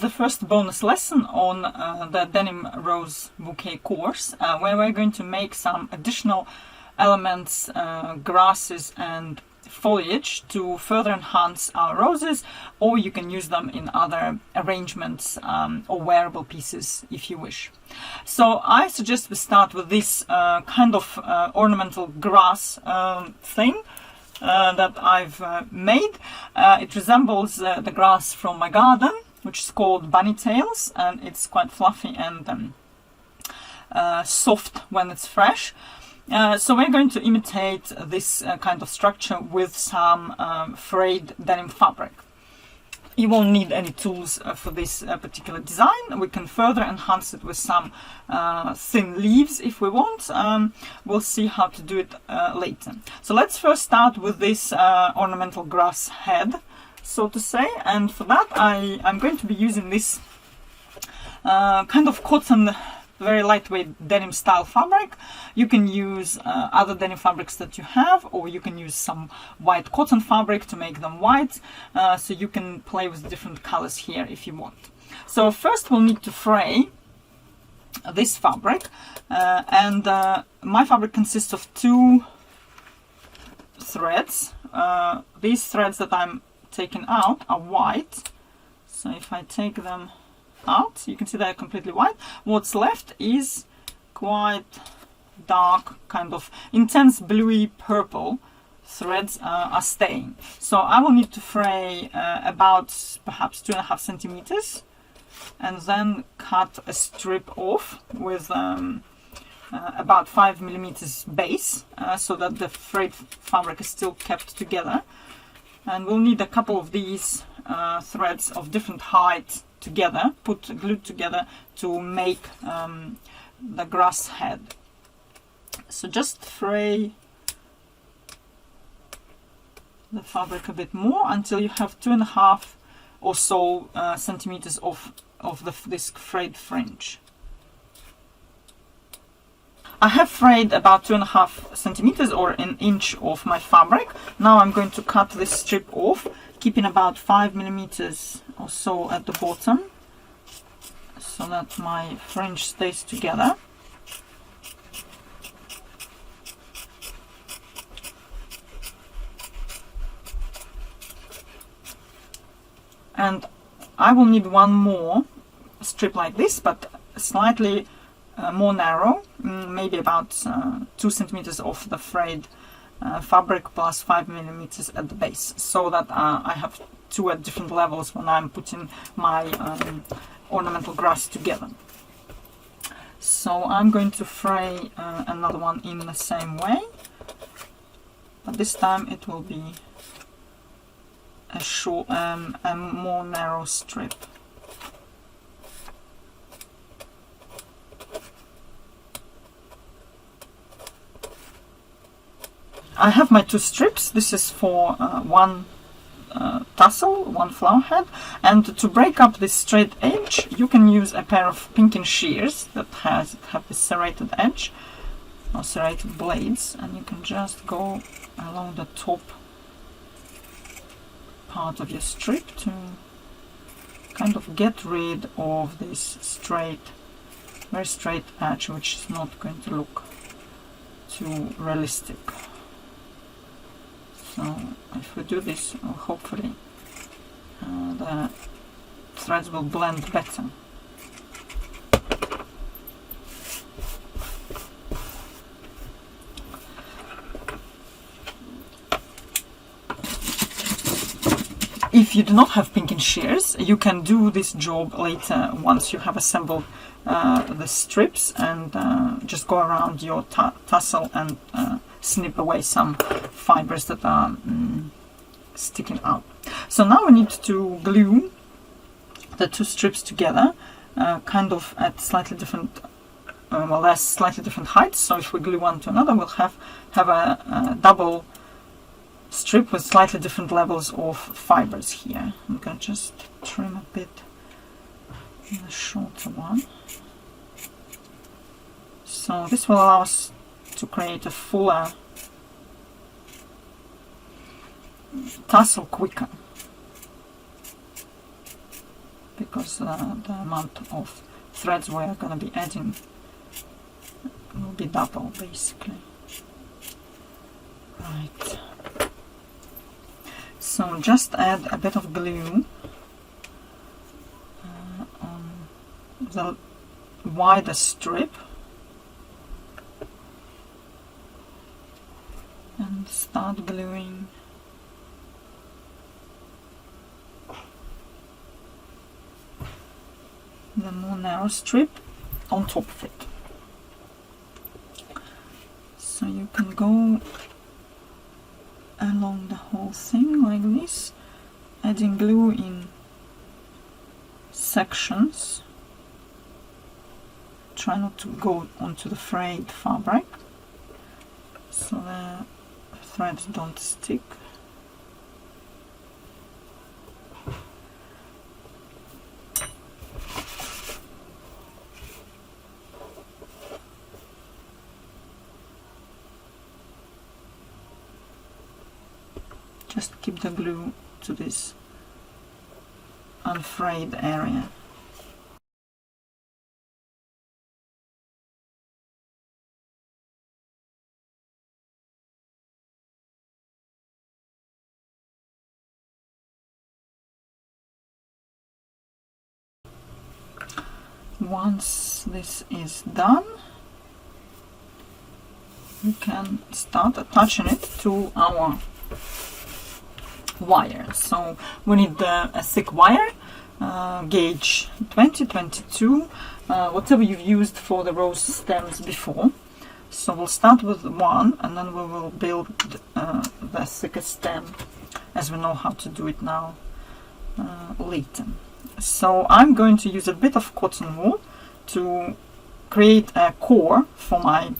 is the first bonus lesson on the Denim Rose Bouquet course, where we're going to make some additional elements, grasses and foliage to further enhance our roses, or you can use them in other arrangements or wearable pieces if you wish. So I suggest we start with this kind of ornamental grass thing that I've made. It resembles the grass from my garden, which is called bunny tails, and it's quite fluffy and soft when it's fresh. So we're going to imitate this kind of structure with some frayed denim fabric. You won't need any tools for this particular design. We can further enhance it with some thin leaves if we want. We'll see how to do it later. So let's first start with this ornamental grass head, so to say, and for that I'm going to be using this kind of cotton, very lightweight denim style fabric. You can use other denim fabrics that you have, or you can use some white cotton fabric to make them white, so you can play with different colors here if you want. So first we'll need to fray this fabric, and my fabric consists of 2 threads. These threads that I'm taking out are white, so if I take them out, you can see they're completely white. What's left is quite dark, kind of intense bluey purple threads are staying. So I will need to fray about perhaps 2.5 centimeters, and then cut a strip off with about 5 millimeters base, so that the frayed fabric is still kept together. And we'll need a couple of these threads of different height together, glued together, to make the grass head. So just fray the fabric a bit more until you have 2.5 or so centimeters of this frayed fringe. I have frayed about 2.5 centimeters or an inch of my fabric. Now I'm going to cut this strip off, keeping about 5 millimeters or so at the bottom, so that my fringe stays together. And I will need one more strip like this, but slightly more narrow, maybe about 2 centimeters of the frayed fabric plus 5 millimeters at the base, so that I have 2 at different levels when I'm putting my ornamental grass together. So I'm going to fray another one in the same way, but this time it will be a more narrow strip. I have my 2 strips. This is for one tassel, one flower head, and to break up this straight edge you can use a pair of pinking shears that have this serrated edge or serrated blades, and you can just go along the top part of your strip to kind of get rid of this very straight edge, which is not going to look too realistic. So if we do this, hopefully the threads will blend better. If you do not have pinking shears, you can do this job later once you have assembled the strips, and just go around your tassel and snip away some fibers that are sticking out. So now we need to glue the 2 strips together, kind of at slightly different, well, they're slightly different heights. So if we glue one to another, we'll have a double strip with slightly different levels of fibers here. I'm going to just trim a bit the shorter one. So this will allow us to create a fuller tassel quicker. A bit because the amount of threads we are going to be adding will be double basically. Right. So just add a bit of glue on the wider strip and start gluing the more narrow strip on top of it. So you can go along the whole thing like this, adding glue in sections. Try not to go onto the frayed fabric so the threads don't stick. Just keep the glue to this unfrayed area. Once this is done, we can start attaching it to our wire. So we need a thick wire, gauge 20, 22, whatever you've used for the rose stems before. So we'll start with one and then we will build the thickest stem as we know how to do it now later. So I'm going to use a bit of cotton wool to create a core for my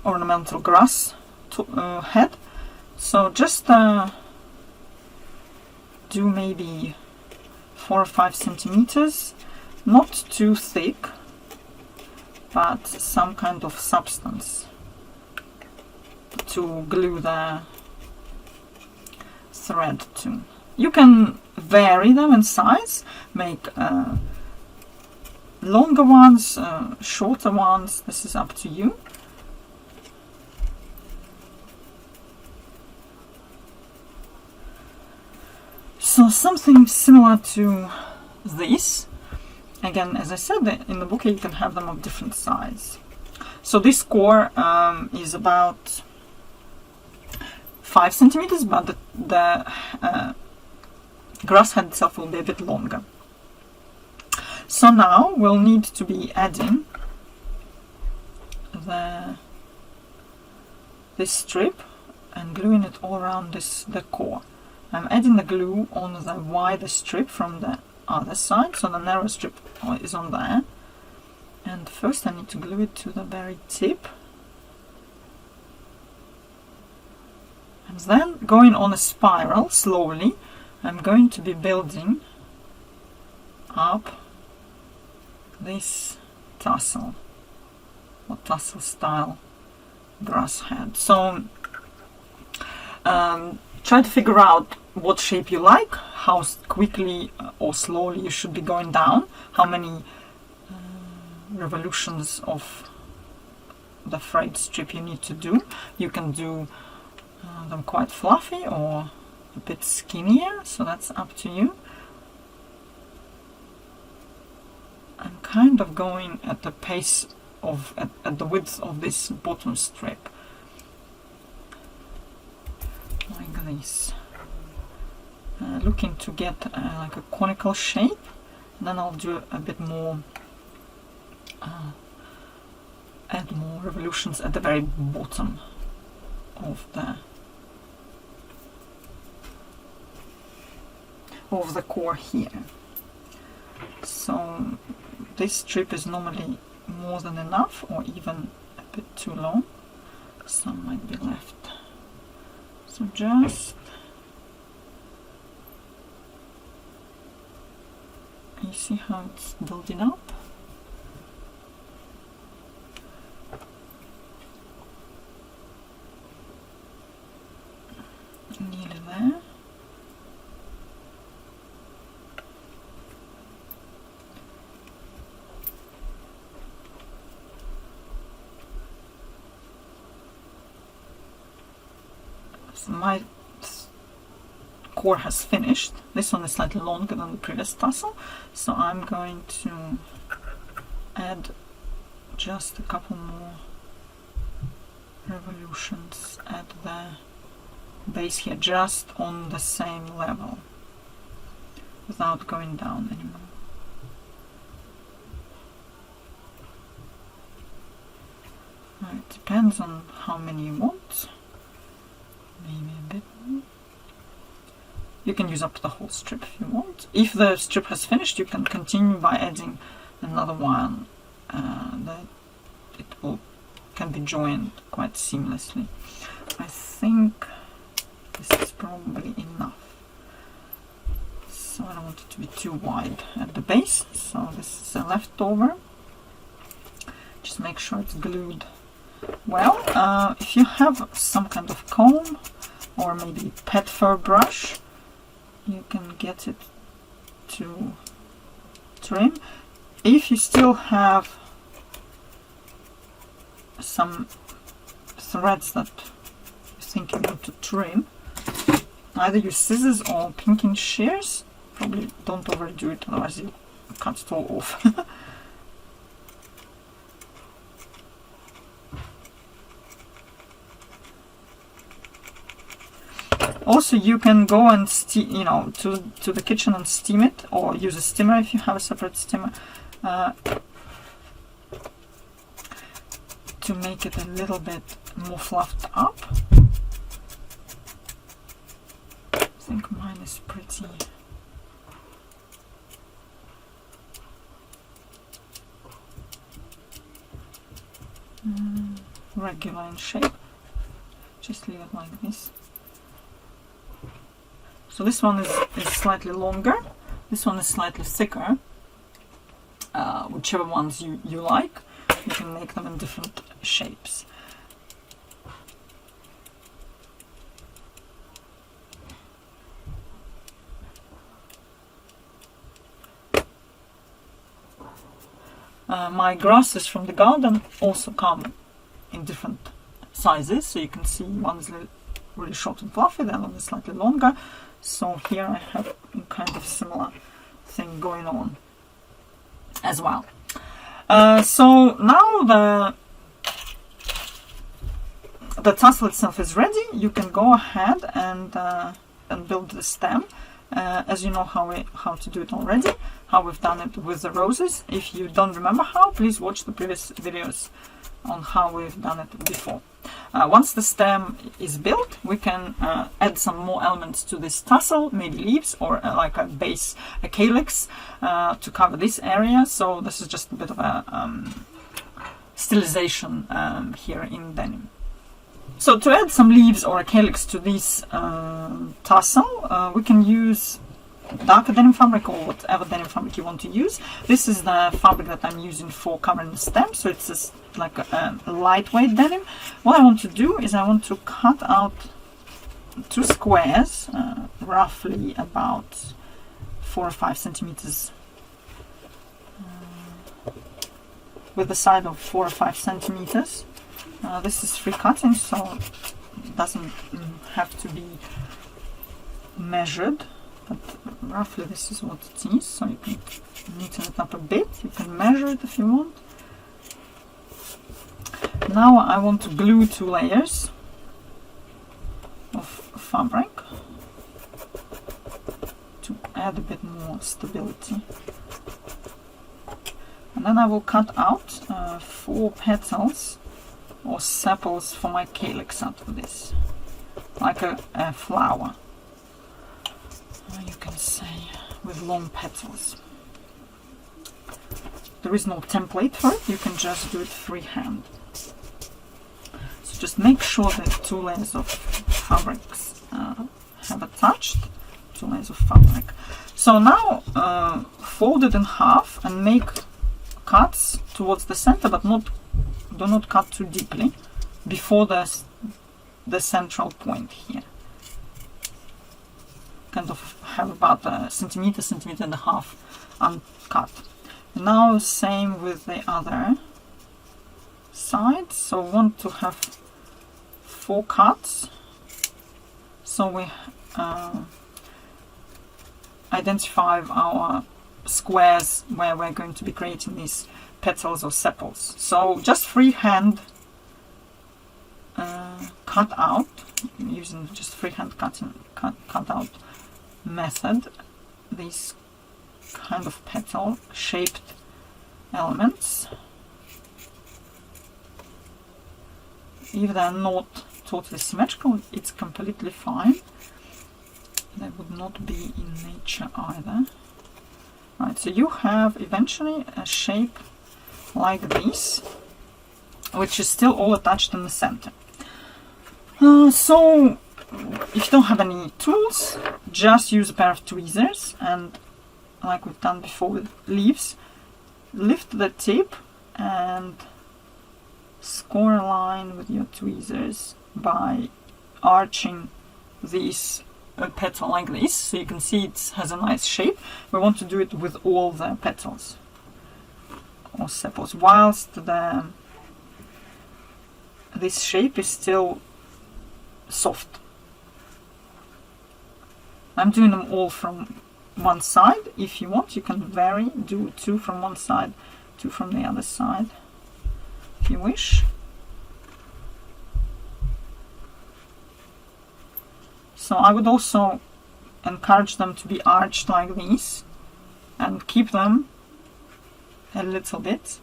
ornamental grass head. So just do maybe 4 or 5 centimeters, not too thick, but some kind of substance to glue the thread to. You can vary them in size, make longer ones, shorter ones, this is up to you. So something similar to this. Again, as I said, in the bouquet you can have them of different size. So this core is about 5 centimeters, but the grass head itself will be a bit longer. So now we'll need to be adding this strip and gluing it all around the core. I'm adding the glue on the wider strip from the other side, so the narrow strip is on there. And first I need to glue it to the very tip. And then going on a spiral slowly, I'm going to be building up this tassel or tassel style grass head. So try to figure out what shape you like, how quickly or slowly you should be going down, how many revolutions of the frayed strip you need to do. You can do them quite fluffy or a bit skinnier, so that's up to you. I'm kind of going at the pace of at the width of this bottom strip, like this, looking to get like a conical shape. And then I'll do a bit more, add more revolutions at the very bottom of the core here. So this strip is normally more than enough, or even a bit too long. Some might be left. So just you see how it's building up. Nearly there. So my core has finished. This one is slightly longer than the previous tassel, so I'm going to add just a couple more revolutions at the base here, just on the same level, without going down anymore. It depends on how many you want, maybe a bit more. You can use up the whole strip if you want. If the strip has finished, you can continue by adding another one that it can be joined quite seamlessly. I think this is probably enough. So I don't want it to be too wide at the base. So this is a leftover. Just make sure it's glued well. If you have some kind of comb or maybe pet fur brush, you can get it to trim. If you still have some threads that you think you want to trim, either use scissors or pinking shears. Probably don't overdo it, otherwise you cut it all off. Also, you can go and to the kitchen and steam it, or use a steamer if you have a separate steamer, to make it a little bit more fluffed up. I think mine is pretty regular in shape. Just leave it like this. So this one is slightly longer, this one is slightly thicker. Whichever ones you like, you can make them in different shapes. My grasses from the garden also come in different sizes, so you can see one is really short and fluffy, the other one is slightly longer. So here I have a kind of similar thing going on as well. So now the tassel itself is ready. You can go ahead and build the stem, as you know how to do it already, how we've done it with the roses. If you don't remember how, please watch the previous videos on how we've done it before. Once the stem is built, we can add some more elements to this tassel, maybe leaves or like a base, a calyx, to cover this area. So this is just a bit of a stylization here in denim. So to add some leaves or a calyx to this tassel, we can use darker denim fabric or whatever denim fabric you want to use. This is the fabric that I'm using for covering the stem, so it's like a lightweight denim. What I want to do is I want to cut out two squares, roughly about 4 or 5 centimeters, with a side of 4 or 5 centimeters. This is free cutting, so it doesn't have to be measured, but roughly this is what it is. So you can neaten it up a bit, you can measure it if you want. Now I want to glue 2 layers of fabric to add a bit more stability. And then I will cut out 4 petals or sepals for my calyx out of this, like a flower, you can say, with long petals. There is no template for it, you can just do it freehand. So just make sure that 2 layers of fabrics have attached, 2 layers of fabric. So now fold it in half and make cuts towards the center, but do not cut too deeply before the central point here. Kind of have about a centimeter and a half uncut. And now same with the other side. So want to have 4 cuts So we identify our squares where we're going to be creating these petals or sepals. So just freehand cut out, using just freehand cut out method, these kind of petal shaped elements. If they're not totally symmetrical, it's completely fine. They would not be in nature either. Right, so you have eventually a shape like this, which is still all attached in the center. So if you don't have any tools, just use a pair of tweezers, and like we've done before with leaves, lift the tip and score a line with your tweezers by arching this petal like this, so you can see it has a nice shape. We want to do it with all the petals or sepals, whilst this shape is still soft. I'm doing them all from one side. If you want, you can vary, do 2 from one side, 2 from the other side, if you wish. So I would also encourage them to be arched like this and keep them a little bit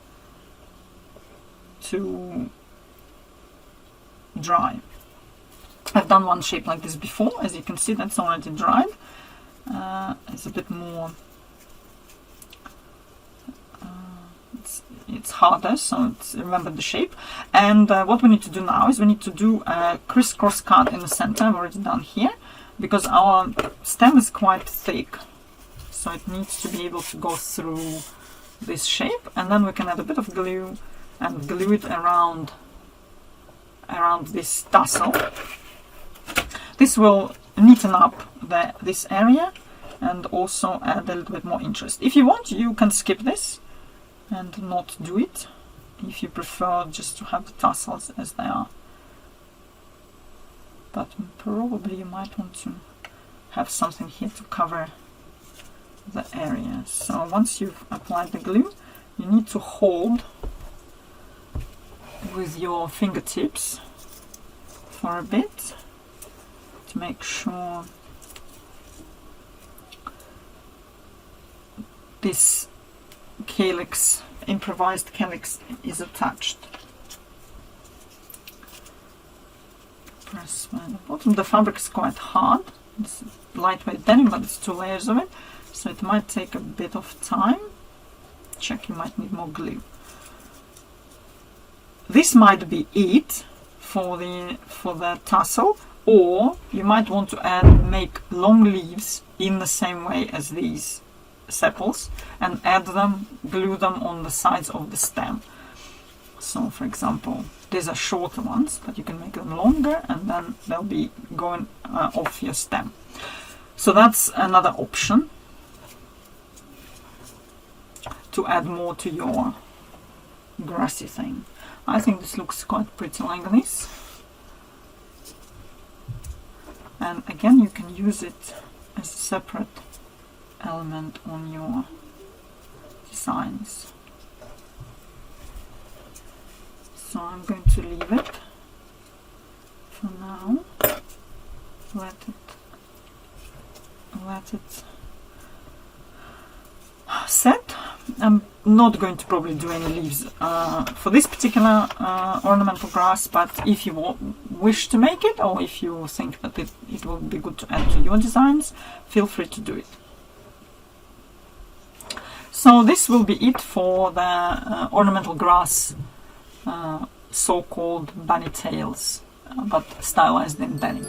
to dry. I've done one shape like this before. As you can see, that's already dried. It's a bit more, it's harder, so remember the shape. And what we need to do now is we need to do a crisscross cut in the center. I've already done here, because our stem is quite thick, so it needs to be able to go through this shape, and then we can add a bit of glue and glue it around this tassel. This will neaten up this area and also add a little bit more interest. If you want, you can skip this and not do it, if you prefer just to have the tassels as they are. But probably you might want to have something here to cover the area. So once you've applied the glue, you need to hold with your fingertips for a bit to make sure this calyx, improvised calyx, is attached. Press by the bottom. The fabric is quite hard. It's lightweight denim, but it's 2 layers of it, so it might take a bit of time. Check, you might need more glue. This might be it for the tassel, or you might want to make long leaves in the same way as these sepals and add them, glue them on the sides of the stem. So for example, these are shorter ones, but you can make them longer and then they'll be going off your stem. So that's another option to add more to your grassy thing. I think this looks quite pretty like this. And again, you can use it as a separate element on your designs. So I'm going to leave it for now. Let it set. I'm not going to probably do any leaves for this particular ornamental grass, but if you wish to make it, or if you think that it will be good to add to your designs, feel free to do it. So this will be it for the ornamental grass, so-called bunny tails, but stylized in denim.